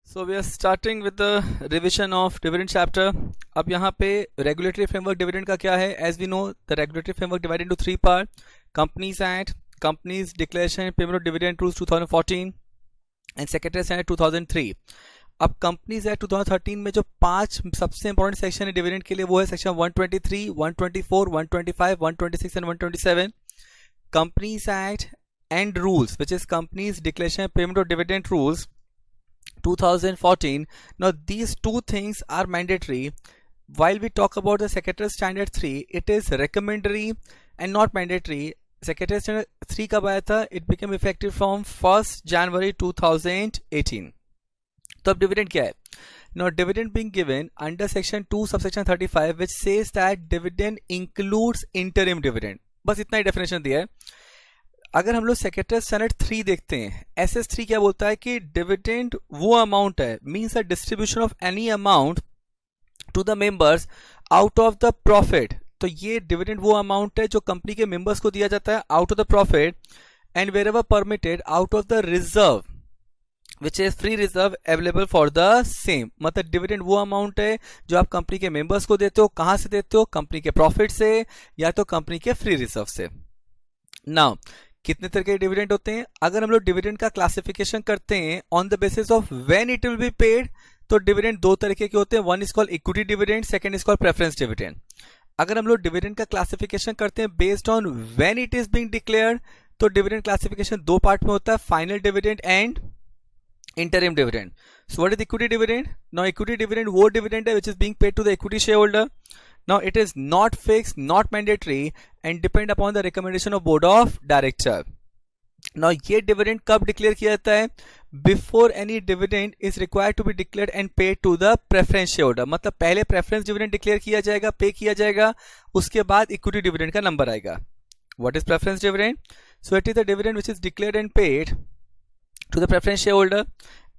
So we are starting with the revision of dividend chapter. अब यहाँ पे regulatory framework dividend का क्या है? As we know, the regulatory framework divided into three parts: Companies Act, Companies Declaration and Payment of Dividend Rules 2014, and Secretariat Act 2003. अब companies act 2013 में जो पांच सबसे इंपॉर्टेंट सेक्शन है डिविडेंड के लिए वो है section 123, 124, 125, 126 and 127. Companies act and rules which is companies declaration payment of dividend rules 2014. Now these two things are mandatory. While we talk about the Secretariat Standard 3, it is recommendatory and not mandatory. Secretariat Standard 3 कब आया था? It became effective from 1st January 2018. तो अब dividend क्या है? Now dividend being given under section 2 subsection 35 which says that dividend includes interim dividend. बस इतना ही definition दिया है. अगर हम लोग सेक्रेटरी स्टैंडर्ड 3 देखते हैं, SS3 क्या बोलता है कि डिविडेंड वो अमाउंट है, means a distribution of any amount to the members out of the profit. तो ये डिविडेंड वो अमाउंट है जो कंपनी के मेंबर्स को दिया जाता है out of the profit and wherever permitted out of the reserve which is free reserve available for the same. मतलब डिविडेंड वो अमाउंट है जो आप कंपनी के मेंबर्स को देते हो. कहां से देते हो? कंपनी के प्रॉफिट से या तो कंपनी के फ्री रिजर्व से. नाउ कितने तरह के डिविडेंड होते हैं? अगर हम लोग डिविडेंड का क्लासिफिकेशन करते हैं on the basis of when it will be paid, तो डिविडेंड दो तरीके के होते हैं. One is called equity dividend, second is called preference dividend. अगर हम लोग डिविडेंड का क्लासिफिकेशन करते हैं based on when it is being declared, तो डिविडेंड क्लासिफिकेशन दो पार्ट में होता है, final dividend and interim dividend. So what is equity dividend? Now equity dividend वो dividend है which is being paid to the equity shareholder. Now it is not fixed, not mandatory and depend upon the recommendation of board of director. Now ये dividend कब declare किया जाता है? Before any dividend is required to be declared and paid to the preference shareholder. मतलब पहले preference dividend declare किया जाएगा, pay किया जाएगा, उसके बाद equity dividend का number आएगा. What is preference dividend? So it is the dividend which is declared and paid to the preference shareholder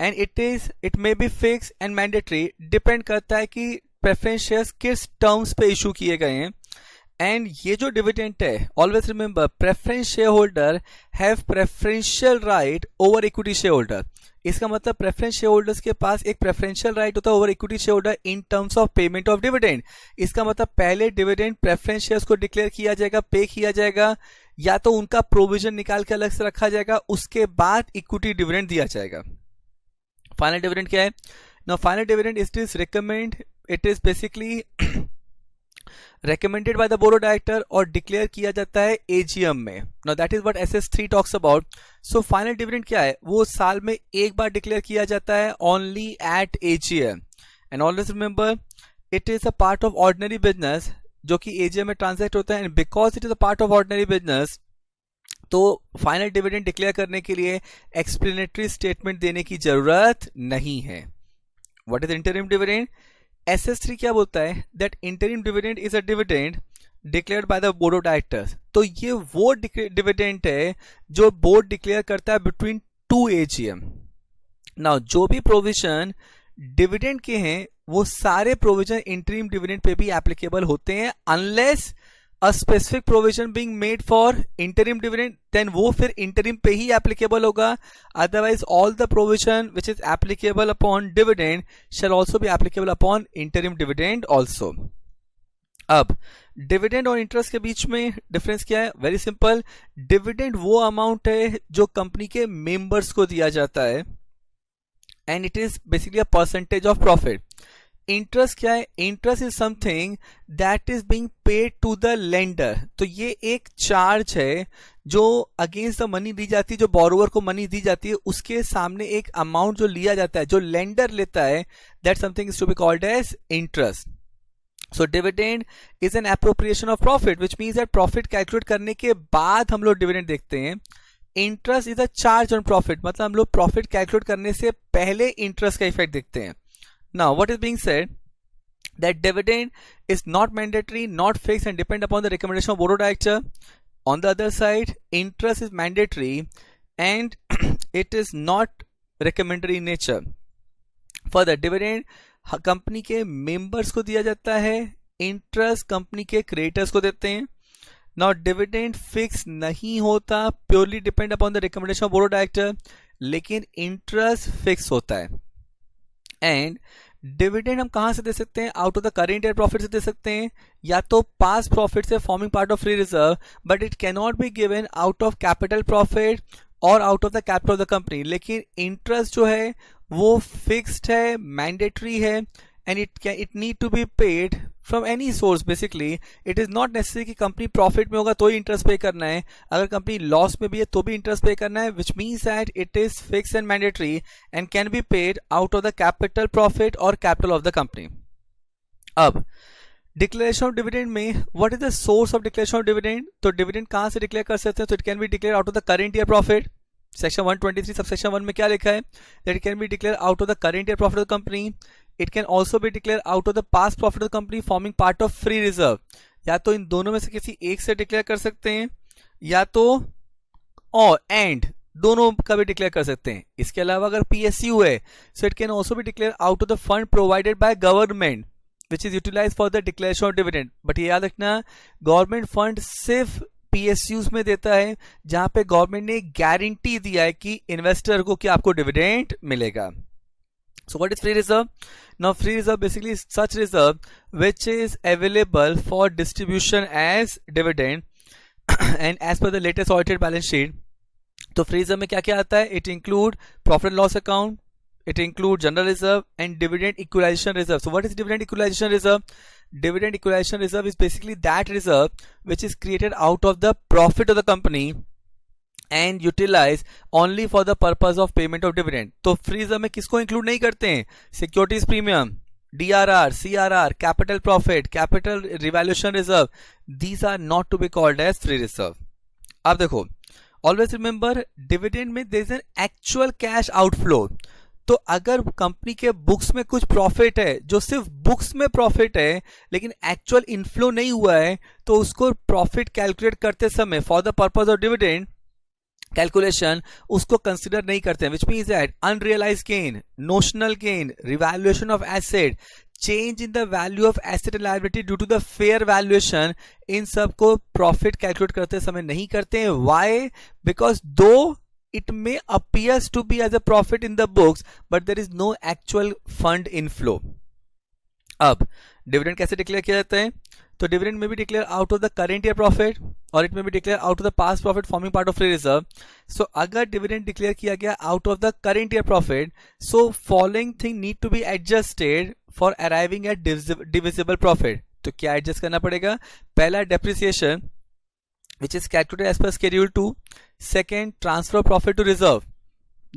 and it may be fixed and mandatory. Depend करता है कि preference shares किस terms पे issue किए गए हैं. And ये जो डिविडेंड है, always remember preference share holder have preferential right over equity share holder. इसका मतलब प्रेफरेंस शेयर होल्डर्स के पास एक प्रेफरेंशियल राइट होता है over equity share holder in terms of payment of dividend. इसका मतलब पहले डिविडेंड प्रेफरेंस शेयर्स को डिक्लेयर किया जाएगा, पे किया जाएगा, या तो उनका प्रोविजन निकाल के अलग से रखा जाएगा, उसके बाद इक्विटी डिविडेंड दिया जाएगा. फाइनल डिविडेंड क्या है? Now final dividend is recommend, it is basically recommended by the board of director और डिक्लेयर किया जाता है AGM में. Now that is what SS3 talks about. So final dividend क्या है? वो साल में एक बार डिक्लेयर किया जाता है only at AGM. And always remember it is a part of ordinary business जो कि AGM में ट्रांजैक्ट होता है. And because it is a part of ordinary business, तो फाइनल डिविडेंड डिक्लेयर करने के लिए एक्सप्लेनेटरी स्टेटमेंट देने की जरूरत नहीं है. What is interim dividend? SS3 क्या बोलता है? That interim dividend is a dividend declared by the board of directors. तो ये वो डिविडेंड है जो बोर्ड डिक्लेयर करता है बिटवीन टू AGM. नाउ जो भी प्रोविजन डिविडेंड के हैं वो सारे प्रोविजन इंटरिम डिविडेंड पे भी एप्लीकेबल होते हैं unless a specific provision being made for interim dividend, then वो फिर interim पे ही applicable होगा. Otherwise all the provision which is applicable upon dividend shall also be applicable upon interim dividend also. अब dividend और interest के बीच में difference क्या है? Very simple. डिविडेंड वो अमाउंट है जो कंपनी के मेंबर्स को दिया जाता है and it is basically a percentage of profit. Interest क्या है? Interest is something that is being paid to the lender. तो ये एक चार्ज है जो अगेंस्ट द मनी दी जाती है, जो बोरोवर को मनी दी जाती है, उसके सामने एक अमाउंट जो लिया जाता है, जो लेंडर लेता है, that something is to be called as interest. So dividend is an appropriation of profit which means that profit calculate करने के बाद हम लोग डिविडेंड देखते हैं. Interest is a charge on profit, मतलब हम लोग प्रॉफिट कैलकुलेट करने से पहले इंटरेस्ट का इफेक्ट देखते हैं. Now, what is being said? That dividend is not mandatory, not fixed, and depend upon the recommendation of board of director. On the other side, interest is mandatory, and it is not recommendatory in nature. Further, dividend company के members को दिया जाता है, interest company के creditors को देते हैं. Now, dividend fix नहीं होता, purely depend upon the recommendation of board of director, लेकिन इंटरेस्ट फिक्स होता है. एंड डिविडेंड हम कहां से दे सकते हैं? Out of the current year profit से दे सकते हैं, या तो पास प्रॉफिट से forming part of free reserve, but it can not be given out of capital profit और out of the capital of the company. लेकिन इंटरेस्ट जो है वो फिक्स्ड है, मैंडेटरी है, and it need to be paid from any source. Basically it is not necessary कि company profit में होगा तो ही इंटरेस्ट पे करना है, अगर कंपनी लॉस में भी है तो भी इंटरेस्ट पे करना है, विच means that it is fixed and mandatory and can be paid out of the capital profit और कैपिटल ऑफ द कंपनी। अब डिक्लेरेशन ऑफ डिविडेंड में what is the source of declaration of dividend? तो dividend कहां से declare कर सकते हैं? तो it can be declare out of the current year profit. Section 123 subsection 1 में क्या लिखा है? That it can be declare out of the current year profit of the company. It can also be declare out of the past profit of the company forming part of free reserve. या तो इन दोनों में से किसी एक से declare कर सकते हैं, या तो और एंड दोनों का भी डिक्लेयर कर सकते हैं। इसके अलावा अगर पीएसयू है, so it can also be declare out of the fund provided by government which is utilise for the declaration of dividend. But ये याद रखना, गवर्नमेंट फंड सिर्फ पीएसयूज में देता है जहां पे गवर्नमेंट ने गारंटी दिया है कि इन्वेस्टर को कि आपको डिविडेंड मिलेगा। So what is free reserve? Now free reserve basically is such reserve which is available for distribution as dividend and as per the latest audited balance sheet. तो free reserve में क्या क्या आता है? It include profit and loss account, it include general reserve and dividend equalization reserve. So what is dividend equalization reserve? Dividend equalization reserve is basically that reserve which is created out of the profit of the company and utilize only for the purpose of payment of dividend. तो free reserve में किसको include नहीं करते हैं? Securities premium, DRR, CRR, capital profit, capital revaluation reserve, these are not to be called as free reserve. अब देखो, always remember dividend में there is an actual cash outflow. तो अगर कंपनी के बुक्स में कुछ प्रॉफिट है, जो सिर्फ बुक्स में प्रॉफिट है लेकिन एक्चुअल इनफ्लो नहीं हुआ है, तो उसको प्रॉफिट कैलकुलेट करते समय for the purpose of dividend calculation उसको कंसिडर नहीं करते हैं, which means that unrealise gain, notional gain, revaluation of asset, change in the value of asset and liability due to the fair valuation, इन सब को profit calculate करते समय नहीं करते हैं। Why? Because though it may appears to be as a profit in the books but there is no actual fund inflow. अब dividend कैसे डिक्लेयर किया जाता है? तो डिविडेंड में भी declare out of the current year profit और it में भी declare out of the past profit forming part of free reserve. So अगर डिविडेंड डिक्लेयर किया गया out of the current year profit, so following thing need to be adjusted for arriving at divisible profit. तो क्या adjust करना पड़ेगा? पहला depreciation which is calculated as per schedule 2. Second, transfer profit to reserve.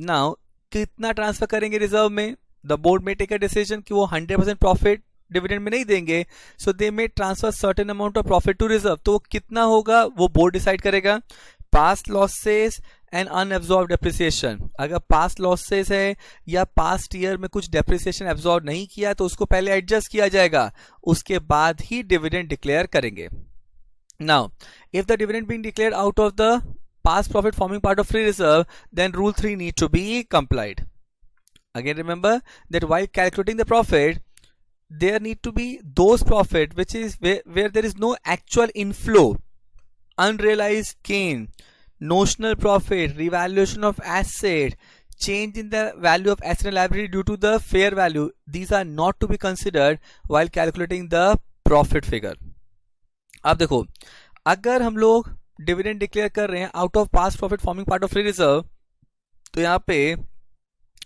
Now कितना transfer करेंगे reserve में? The board में take a decision कि वो 100% प्रॉफिट डिविडेंड में नहीं देंगे, so they may transfer certain amount of profit to reserve. तो कितना होगा वो बोर्ड डिसाइड करेगा। Past losses and unabsorb depreciation, अगर पास्ट लॉसेस है या पास्ट ईयर में कुछ डेप्रिसिएशन एब्जॉर्ब नहीं किया तो उसको पहले एडजस्ट किया जाएगा, उसके बाद ही डिविडेंड डिक्लेयर करेंगे। Now, if the dividend being declared out of the past profit forming part of free reserve, then rule 3 need to be complied. Again, remember that while calculating the profit, there need to be those profit which is where there is no actual inflow, unrealized gain, notional profit, revaluation of asset, change in the value of asset and liability due to the fair value. These are not to be considered while calculating the profit figure. अब देखो, अगर हम लोग dividend declare कर रहे हैं out of past profit forming part of free reserve, तो यहां पे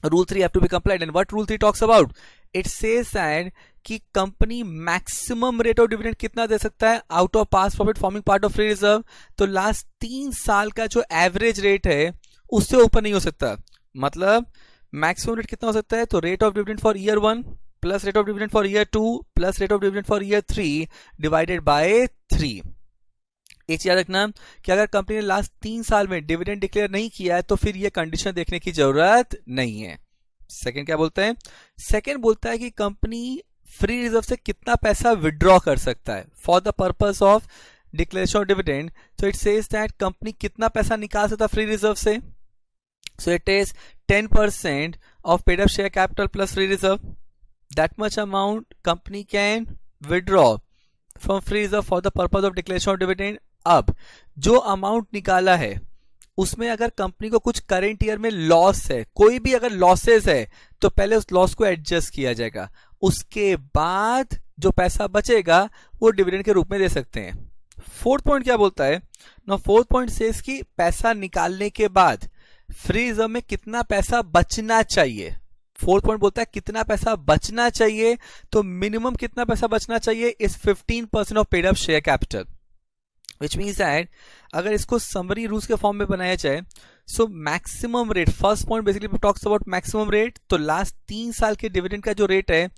rule 3 have to be complied. And what rule 3 talks about? It says that कि company maximum rate of dividend कितना दे सकता है out of past profit forming part of free reserve. तो last 3 साल का जो एवरेज रेट है उससे ऊपर नहीं हो सकता। मतलब मैक्सिमम रेट कितना हो सकता है? तो rate of dividend for year 1 plus rate of dividend for year 2 plus rate of dividend for year 3 divided by 3। एक याद रखना कि अगर कंपनी ने लास्ट 3 साल में डिविडेंड डिक्लेयर नहीं किया है तो फिर ये कंडीशन देखने की जरूरत नहीं है। सेकंड क्या बोलता है? सेकंड बोलता है कि कंपनी फ्री रिजर्व से कितना पैसा विड्रॉ कर सकता है for the purpose of declaration of dividend. तो इट सेज दैट कंपनी कितना पैसा निकाल सकता है फ्री रिजर्व से। सो it is 10% of paid up share capital plus free reserve. That much amount company can withdraw from free reserve for the purpose of declaration of dividend. अब जो amount निकाला है उसमें अगर कंपनी को कुछ करंट ईयर में लॉस है, कोई भी अगर लॉसेस है, तो पहले उस लॉस को एडजस्ट किया जाएगा, उसके बाद जो पैसा बचेगा वो डिविडेंड के रूप में दे सकते हैं। फोर्थ पॉइंट क्या बोलता है ना, फोर्थ पॉइंट सेज कि पैसा निकालने के बाद फ्री रिजर्व में कितना पैसा बचना चाहिए। फोर्थ पॉइंट बोलता है कितना पैसा बचना चाहिए, तो मिनिमम कितना पैसा बचना चाहिए is 15% of paid up share capital, which means that अगर इसको समरी रूल्स के फॉर्म में बनाया जाए, so maximum rate, first point basically talks about maximum rate, तो लास्ट 3 साल के डिविडेंड का जो रेट है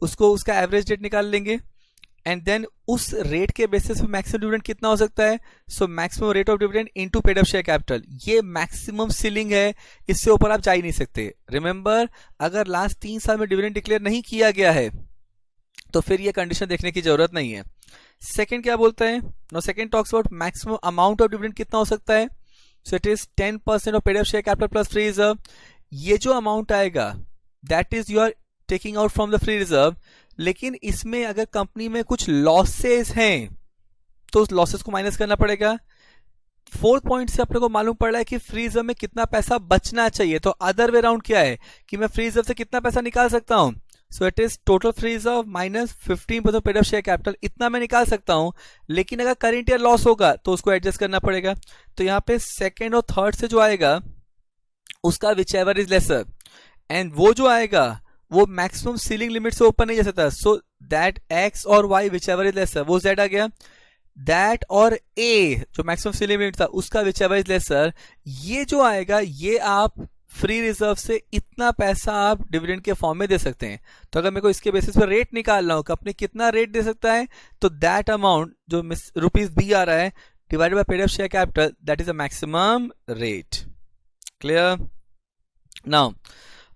उसको उसका एवरेज रेट निकाल लेंगे, एंड देन उस रेट के बेसिस पे मैक्सिमम डिविडेंड कितना हो सकता है, so maximum rate of dividend into paid up share capital, ये मैक्सिमम सीलिंग है, इससे ऊपर आप जा ही नहीं सकते। रिमेंबर, अगर लास्ट 3 साल में डिविडेंड डिक्लेयर नहीं किया गया है तो फिर ये कंडीशन देखने की जरूरत नहीं है। सेकंड क्या बोलता है, no second talks about maximum amount of dividend कितना हो सकता है, so it is 10% of paid up share capital plus free reserve. ये जो अमाउंट आएगा that is you are taking out from the free reserve, लेकिन इसमें अगर कंपनी में कुछ लॉसेस हैं तो उस लॉसेस को माइनस करना पड़ेगा। फोर्थ पॉइंट से अपने को मालूम पड़ रहा है कि फ्री रिजर्व में कितना पैसा बचना चाहिए, तो अदर वे राउंड क्या है कि मैं फ्री रिजर्व से कितना पैसा निकाल सकता हूं, सो it is total free reserve minus 15% paid up share capital, इतना मैं निकाल सकता हूं, लेकिन अगर करंट ईयर लॉस होगा तो उसको एडजस्ट करना पड़ेगा। तो यहां पे सेकेंड और थर्ड से जो आएगा उसका which ever is laser, and वो जो आएगा वो मैक्सिमम सीलिंग लिमिट से ऊपर नहीं जा सकता, सो दैट एक्स और Y whichever is lesser, वो जेड आ गया, दैट और ए जो मैक्सिमम सीलिंग लिमिट था उसका विच एवर इज लेसर, ये जो आएगा ये आप फ्री रिजर्व से इतना पैसा आप डिविडेंड के फॉर्म में दे सकते हैं। तो अगर मेरे को इसके बेसिस पर रेट निकालना हो कंपनी कितना रेट दे सकता है, तो दैट अमाउंट जो रुपीज बी आ रहा है divided by paid up share capital, that is a maximum rate. Clear? Now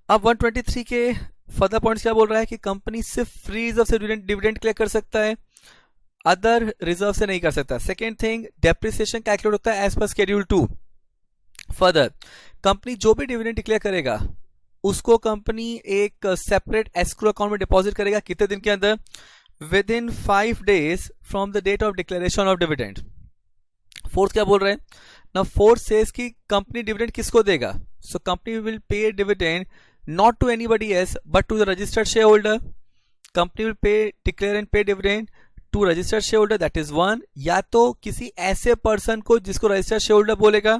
अब 123 के फर्दर पॉइंट्स क्या बोल रहा है कि कंपनी सिर्फ फ्री रिजर्व से डिविडेंड क्लियर कर सकता है, अदर रिजर्व से नहीं कर सकता। सेकेंड थिंग, डेप्रिसिएशन कैलकुलेट होता है as per schedule 2। Further company जो भी डिविडेंड डिक्लेयर करेगा उसको कंपनी एक सेपरेट एस्क्रो अकाउंट में डिपॉजिट करेगा, कितने दिन के अंदर, within 5 days from the date of declaration of dividend. Fourth क्या बोल रहे हैं ना, फोर्थ सेज कि कंपनी डिविडेंड किसको देगा, so company will pay dividend not to anybody else but to the registered shareholder. Company will pay, declare and pay dividend to registered shareholder, that is one, या तो किसी ऐसे person को जिसको registered share holder बोलेगा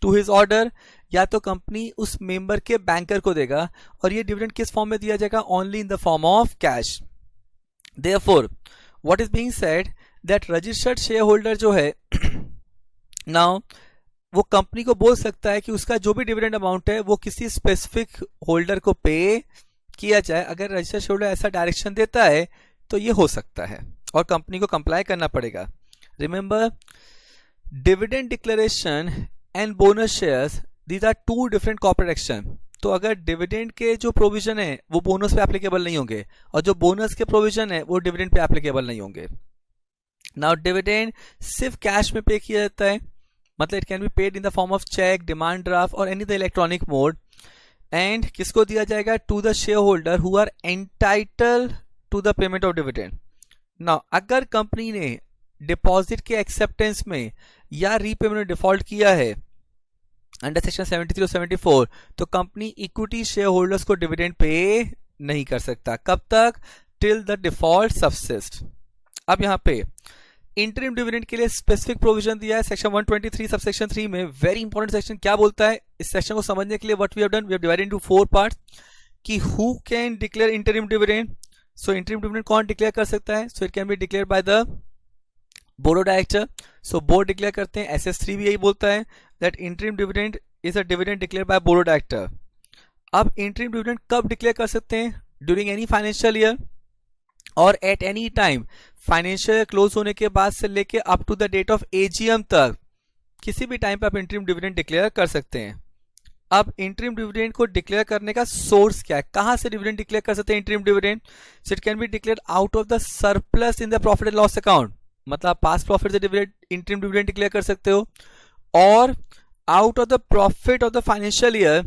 to his order, या तो company उस मेंबर के बैंकर को देगा, और ये डिविडेंड किस फॉर्म में दिया जाएगा, only in the form of cash. Therefore what is being said that registered share holder जो है नाउ वो कंपनी को बोल सकता है कि उसका जो भी डिविडेंड अमाउंट है वो किसी स्पेसिफिक होल्डर को पे किया जाए। अगर रजिस्टर्ड शेयर होल्डर ऐसा डायरेक्शन देता है तो ये हो सकता है और कंपनी को कंप्लाई करना पड़ेगा। Remember, dividend declaration and bonus shares, these are 2 different corporate action. तो अगर डिविडेंड के जो प्रोविजन है वो बोनस पे एप्लीकेबल नहीं होंगे, और जो बोनस के प्रोविजन है वो डिविडेंड पे एप्लीकेबल नहीं होंगे। नाउ डिविडेंड सिर्फ कैश में पे किया जाता है, मतलब it can be paid in the form of cheque, demand draft और any the electronic mode, and किसको दिया जाएगा, to the shareholder who are entitled to the payment of dividend. Now अगर कंपनी ने डिपॉजिट के acceptance में या repayment में डिफॉल्ट किया है अंडर सेक्शन 73 और 74, तो कंपनी इक्विटी शेयर होल्डर्स को डिविडेंड पे नहीं कर सकता। कब तक, टिल द डिफॉल्ट सबसिस्ट। अब यहां पे इंटरिम डिविडेंड के लिए स्पेसिफिक प्रोविजन दिया है सेक्शन 123 सबसेक्शन 3 में। वेरी इंपॉर्टेंट सेक्शन, क्या बोलता है इस सेक्शन को समझने के लिए what we have done, we have divided into 4 parts कि who can declare interim dividend. So interim dividend कौन डिक्लेयर कर सकता है, so it can be declare by the board of director. So board declare करते हैं, SS3 भी यही बोलता है that interim dividend is a dividend declare by board of director. अब इंटरिम डिविडेंड कब डिक्लेयर कर सकते हैं, ड्यूरिंग एनी फाइनेंशियल ईयर और at any time, financial year close होने के बाद से लेके up to the date of AGM तक किसी भी टाइम पे आप इंटरिम डिविडेंड डिक्लेयर कर सकते हैं। अब इंटरिम डिविडेंड को डिक्लेयर करने का सोर्स क्या है, कहां से डिविडेंड डिक्लेयर कर सकते हैं interim dividend, so it can be declare out of the surplus in the profit and loss account, मतलब पास्ट प्रॉफिट से डिविडेंड इंटरिम डिविडेंड डिक्लेयर कर सकते हो, और out of the profit of the financial year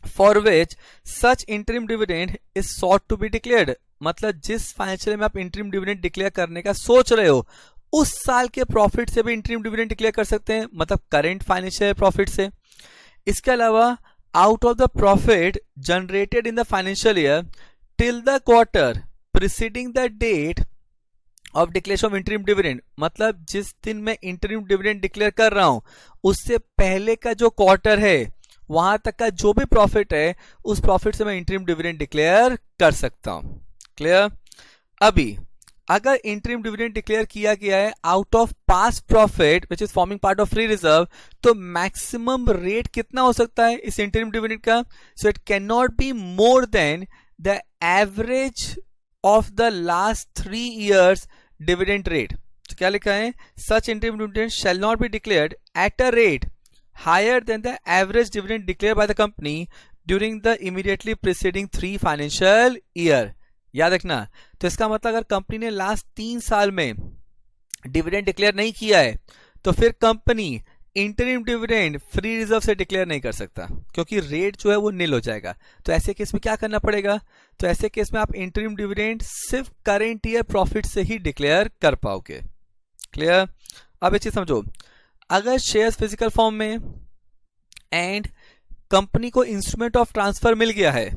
for which such interim dividend is sought to be declared, मतलब जिस financial में आप इंटरिम डिविडेंड डिक्लेयर करने का सोच रहे हो उस साल के प्रॉफिट से भी इंटरिम डिविडेंड डिक्लेयर कर सकते हैं, मतलब करंट फाइनेंशियल प्रॉफिट से। इसके अलावा out of the profit generated in the financial year till the quarter preceding the date of declaration of interim dividend, मतलब जिस दिन मैं इंटरिम डिविडेंड डिक्लेयर कर रहा हूं उससे पहले का जो क्वार्टर है वहां तक का जो भी प्रॉफिट है उस प्रॉफिट से मैं इंटरिम डिविडेंड डिक्लेयर कर सकता हूं। क्लियर? अभी अगर इंटरिम डिविडेंड डिक्लेयर किया गया है out of past profit which is forming part of free reserve, तो मैक्सिमम रेट कितना हो सकता है इस इंटरिम डिविडेंड का? So it can not be more than the average of the last 3 years dividend rate. तो क्या लिखा है? Such interim dividend shall not be declared at a rate higher than the average dividend declared by the company during the immediately preceding 3 financial year। याद रखना, तो इसका मतलब अगर कंपनी ने लास्ट 3 साल में डिविडेंड डिक्लेयर नहीं किया है तो फिर company interim dividend free reserve से डिक्लेयर नहीं कर सकता, क्योंकि रेट जो है वो नील हो जाएगा। तो ऐसे केस में क्या करना पड़ेगा? तो ऐसे केस में आप इंटरिम डिविडेंड सिर्फ करेंट ईयर प्रॉफिट से ही डिक्लेयर कर पाओगे। क्लियर? अब ये चीज समझो, अगर शेयर्स फिजिकल फॉर्म में एंड कंपनी को इंस्ट्रूमेंट ऑफ ट्रांसफर मिल गया है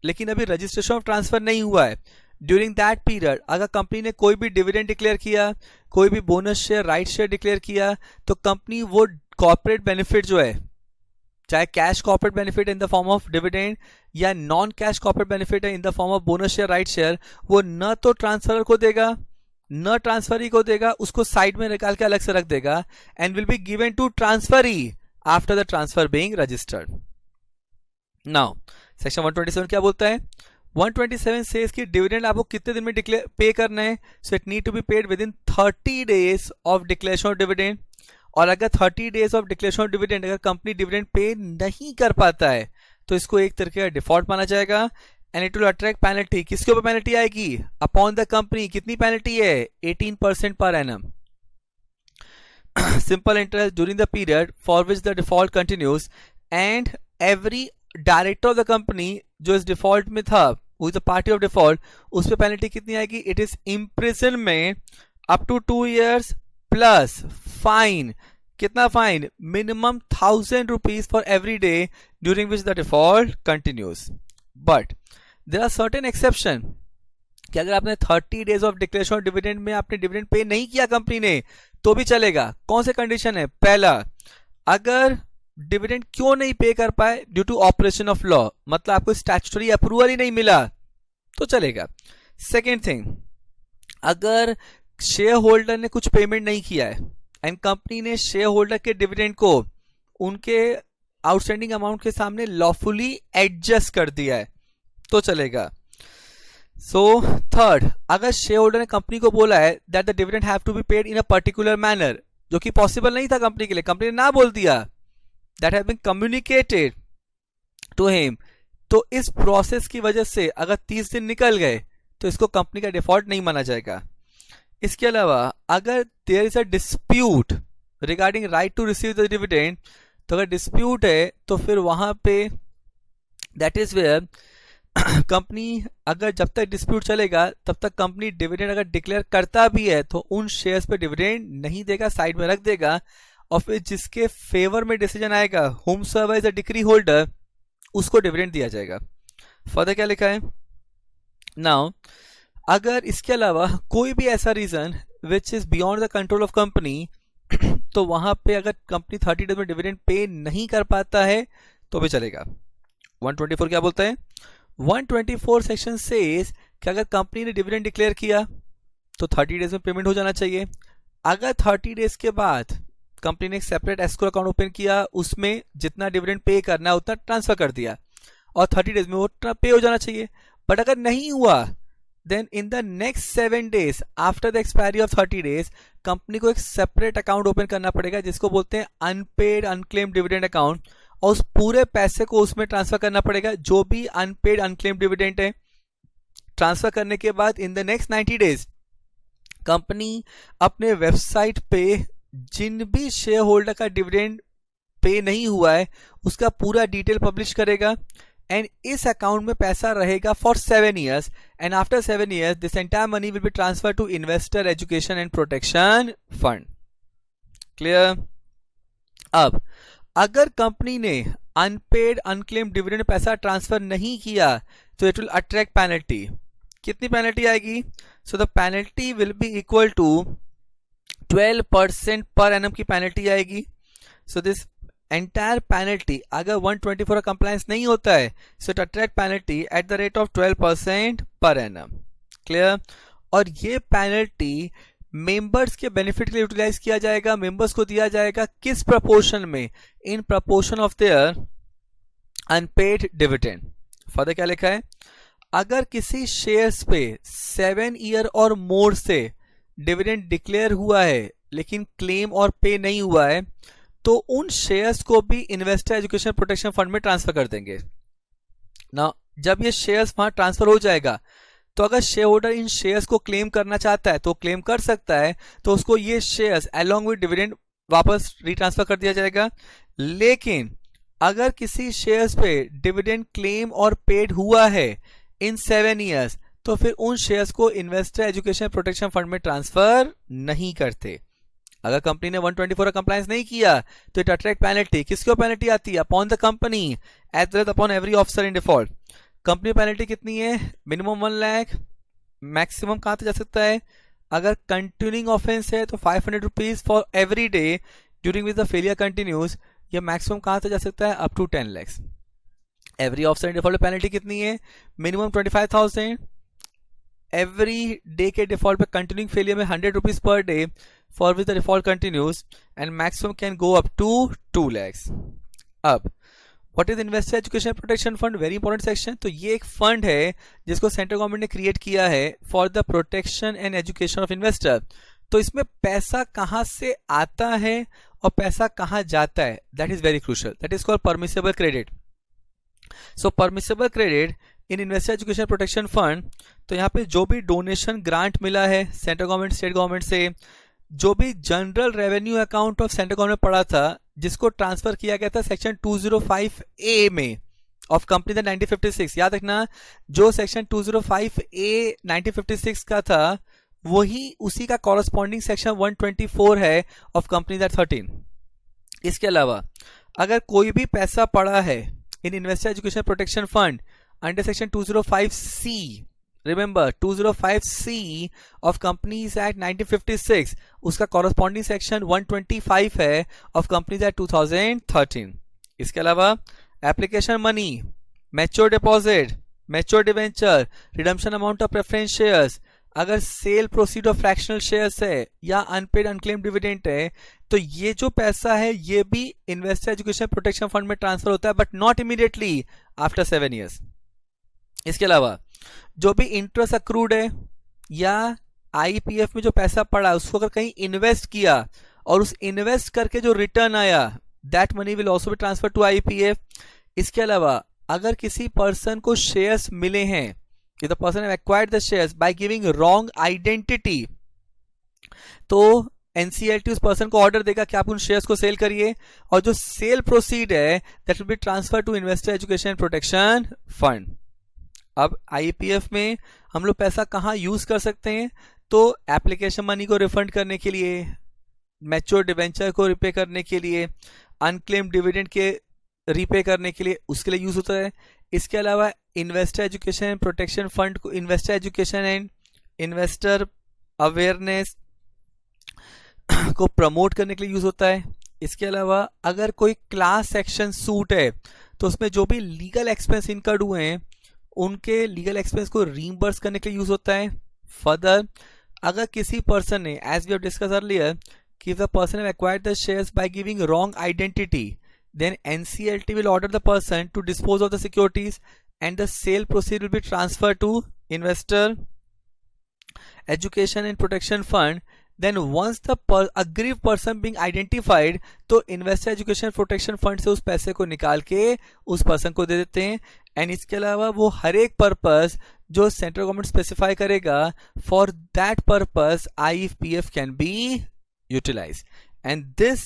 लेकिन अभी रजिस्ट्रेशन ऑफ ट्रांसफर नहीं हुआ है, ड्यूरिंग दैट पीरियड अगर कंपनी ने कोई भी डिविडेंड डिक्लेयर किया, कोई भी bonus share, right share declare किया, तो कंपनी वो कॉर्पोरेट बेनिफिट जो है, चाहे cash corporate benefit in the form of dividend या नॉन कैश कॉर्पोरेट बेनिफिट है इन the form of bonus share, right share, वो न तो ट्रांसफर को देगा न ट्रांसफरी को देगा, उसको साइड में निकाल के अलग से रख देगा and will be given to transferee after the transfer being registered. Now section 127 क्या बोलता है? 127 सेज कि डिविडेंड आपको कितने दिन में डिक्लेयर पे करना है? So it need to be paid within 30 days of declaration of dividend. और अगर 30 days of declaration of dividend अगर कंपनी डिविडेंड पे नहीं कर पाता है तो इसको एक तरीके का डिफॉल्ट माना जाएगा and it will attract penalty. किसके ऊपर पेनल्टी आएगी? Upon the company. कितनी पेनल्टी है? 18% per annum. Simple interest during the period for which the default continues and every director of the company जो इस डिफॉल्ट में था, who is the party of default, उस पर पेनल्टी कितनी आएगी? It is imprisonment up to 2 years plus fine. कितना fine? Minimum 1000 rupees for every day during which the default continues. But there are certain exception कि अगर आपने 30 days of declaration of dividend में आपने डिविडेंड पे नहीं किया company ने तो भी चलेगा। कौन से कंडीशन है? पहला, अगर डिविडेंड क्यों नहीं पे कर पाए? Due to operation of law, मतलब आपको स्टैट्यूटरी अप्रूवल ही नहीं मिला तो चलेगा। सेकेंड थिंग, अगर शेयर होल्डर ने कुछ पेमेंट नहीं किया है एंड कंपनी ने शेयर होल्डर के डिविडेंड को उनके आउटस्टैंडिंग अमाउंट के सामने लॉफुली एडजस्ट कर दिया है तो चलेगा। सो थर्ड, अगर शेयर होल्डर ने कंपनी को बोला है that the dividend have to be paid in a particular manner, जो कि पॉसिबल नहीं था कंपनी के लिए, कंपनी ने ना बोल दिया, that have been communicated to him, तो इस प्रोसेस की वजह से अगर 30 दिन निकल गए तो इसको कंपनी का डिफॉल्ट नहीं माना जाएगा। इसके अलावा अगर there is a dispute regarding right to receive the dividend, तो अगर डिस्प्यूट है तो फिर वहां पे दैट इज वेयर कंपनी, अगर जब तक डिस्प्यूट चलेगा तब तक कंपनी डिविडेंड अगर डिक्लेयर करता भी है तो उन शेयर्स पे डिविडेंड नहीं देगा, साइड में रख देगा, और फिर जिसके फेवर में डिसीजन आएगा, whomsoever as a decree holder, उसको डिविडेंड दिया जाएगा। फर्दर क्या लिखा है? नाउ अगर इसके अलावा कोई भी ऐसा reason which is beyond the control of company तो वहां पे अगर कंपनी 30 days में डिविडेंड पे नहीं कर पाता है तो भी चलेगा। 124 क्या बोलता है? 124 सेक्शन सेज कि अगर कंपनी ने डिविडेंड डिक्लेयर किया तो 30 days में पेमेंट हो जाना चाहिए। अगर 30 days के बाद कंपनी ने एक सेपरेट एस्क्रो अकाउंट ओपन किया, उसमें जितना डिविडेंड पे करना है उतना ट्रांसफर कर दिया और 30 days में वो पे हो जाना चाहिए। बट अगर नहीं हुआ then in the next 7 days after the expiry of 30 days company को एक सेपरेट अकाउंट ओपन करना पड़ेगा जिसको बोलते हैं अनपेड अनक्लेम्ड डिविडेंड अकाउंट, और उस पूरे पैसे को उसमें ट्रांसफर करना पड़ेगा जो भी अनपेड अनक्लेम्ड डिविडेंड है। ट्रांसफर करने के बाद इन द नेक्स्ट 90 days कंपनी अपने वेबसाइट पे जिन भी शेयर होल्डर का डिविडेंड पे नहीं हुआ है उसका पूरा डिटेल पब्लिश करेगा एंड इस अकाउंट में पैसा रहेगा for 7 years and after 7 years this entire money will be transfer to investor education and protection fund. Clear? अब अगर कंपनी ने अनपेड अनक्लेम्ड डिविडेंड पैसा ट्रांसफर नहीं किया तो इट विल अट्रैक्ट पेनल्टी. कितनी पेनल्टी आएगी? So the penalty will be equal to 12% per annum की पेनल्टी आएगी. सो दिस एंटायर पेनल्टी अगर 124 का कंप्लायंस नहीं होता है so it attract penalty at the rate of 12% per annum. Clear? और ये पेनल्टी मेंबर्स के बेनिफिट के लिए यूटिलाइज किया जाएगा. मेंबर्स को दिया जाएगा किस प्रपोर्शन में? In proportion of their unpaid dividend. Further क्या लिखा है? अगर किसी शेयर्स पे 7 year और मोर से डिविडेंड डिक्लेयर हुआ है लेकिन क्लेम और पे नहीं हुआ है तो उन शेयर्स को भी इन्वेस्टर एजुकेशन प्रोटेक्शन फंड में ट्रांसफर कर देंगे ना. जब ये शेयर्स वहां ट्रांसफर हो जाएगा तो अगर शेयर होल्डर इन शेयर्स को क्लेम करना चाहता है तो क्लेम कर सकता है, तो उसको ये शेयर्स अलोंग विद डिविडेंड वापस रिट्रांसफर कर दिया जाएगा. लेकिन अगर किसी शेयर्स पे डिविडेंड क्लेम और पेड हुआ है इन 7 years तो फिर उन शेयर्स को इन्वेस्टर एजुकेशन प्रोटेक्शन फंड में ट्रांसफर नहीं करते. अगर कंपनी ने 124 का कंप्लायंस नहीं किया तो इट अट्रैक्ट पेनल्टी. किसको पेनल्टी आती है? Upon the company as well upon every officer in default. Company penalty कितनी है? मिनिमम 1 लाख. मैक्सिमम कहां तक जा सकता है? अगर कंटिन्यूइंग ऑफेंस है तो 500 rupees for every day during which the failure continues. या मैक्सिमम कहां तक जा सकता है? Up to 10 lakhs. Every officer in default penalty कितनी है? मिनिमम 25,000. एवरी डे के डिफॉल्ट पे कंटिन्यूइंग फेलियर में 100 रुपीज पर day for which the default continues and maximum can go up to 2 lakhs. अब what is investor education protection fund? Very important section. तो ये एक फंड है जिसको सेंट्रल गवर्नमेंट ने क्रिएट किया है for the protection and education of investor. तो इसमें पैसा कहां से आता है और पैसा कहां जाता है, that is very crucial. That is called permissible credit. So permissible credit in investor education protection fund, तो यहाँ पे जो भी डोनेशन ग्रांट मिला है सेंट्रल गवर्नमेंट स्टेट गवर्नमेंट से, जो भी general revenue account of central government पड़ा था जिसको ट्रांसफर किया गया था सेक्शन 205A में ऑफ कंपनी 1956. याद रखना, जो सेक्शन 205A 1956 का था वही उसी का कॉरेस्पॉन्डिंग सेक्शन 124 है ऑफ कंपनी 13. इसके अलावा अगर कोई भी पैसा पड़ा है in investor education protection fund under section 205C, remember 205C of companies act 1956, उसका कॉरेस्पॉन्डिंग सेक्शन 125 है ऑफ कंपनीज एक्ट 2013. इसके अलावा application money, mature deposit, mature debenture, redemption amount of preference shares, अगर sale proceed of fractional shares है या unpaid unclaimed dividend है तो ये जो पैसा है ये भी इन्वेस्टर एजुकेशन प्रोटेक्शन फंड में ट्रांसफर होता है but not immediately after 7 years. इसके अलावा जो भी इंटरेस्ट अक्रूड है या आईपीएफ में जो पैसा पड़ा उसको अगर कहीं इन्वेस्ट किया और उस इन्वेस्ट करके जो रिटर्न आया that money will also be transfer to IPF. इसके अलावा अगर किसी पर्सन को शेयर्स मिले हैं, if the person have acquired the shares by giving wrong identity, तो एनसीएलटी उस पर्सन को ऑर्डर देगा कि आप उन शेयर्स को सेल करिए और जो सेल प्रोसीड है that will be transfer to investor education protection fund. अब आईपीएफ में हम लोग पैसा कहां यूज कर सकते हैं? तो एप्लीकेशन मनी को रिफंड करने के लिए, मैच्योर डिवेंचर को रिपे करने के लिए, अनक्लेम्ड डिविडेंड के रिपे करने के लिए, उसके लिए यूज होता है. इसके अलावा इन्वेस्टर एजुकेशन प्रोटेक्शन फंड को investor education and investor awareness को प्रमोट करने के लिए यूज होता है. इसके अलावा अगर कोई क्लास एक्शन सूट है तो उसमें जो भी लीगल एक्सपेंस इनकर्ड हुए हैं उनके लीगल एक्सपेंस को रीइंबर्स करने के लिए यूज होता है. फर्दर अगर किसी पर्सन ने, as we have discuss earlier, कि the person have acquired the shares by giving wrong identity, then NCLT will order the person to dispose of the securities and the sale proceed will be transferred to investor education and protection fund. Then once the aggrieved person being identified, तो investor education protection fund से उस पैसे को निकाल के उस person को दे देते हैं. एंड इसके अलावा वो हर एक पर्पस जो सेंट्रल गवर्नमेंट स्पेसिफाई करेगा for that purpose IPF can be utilize. And this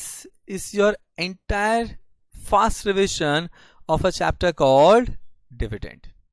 is your entire fast revision of a chapter called dividend.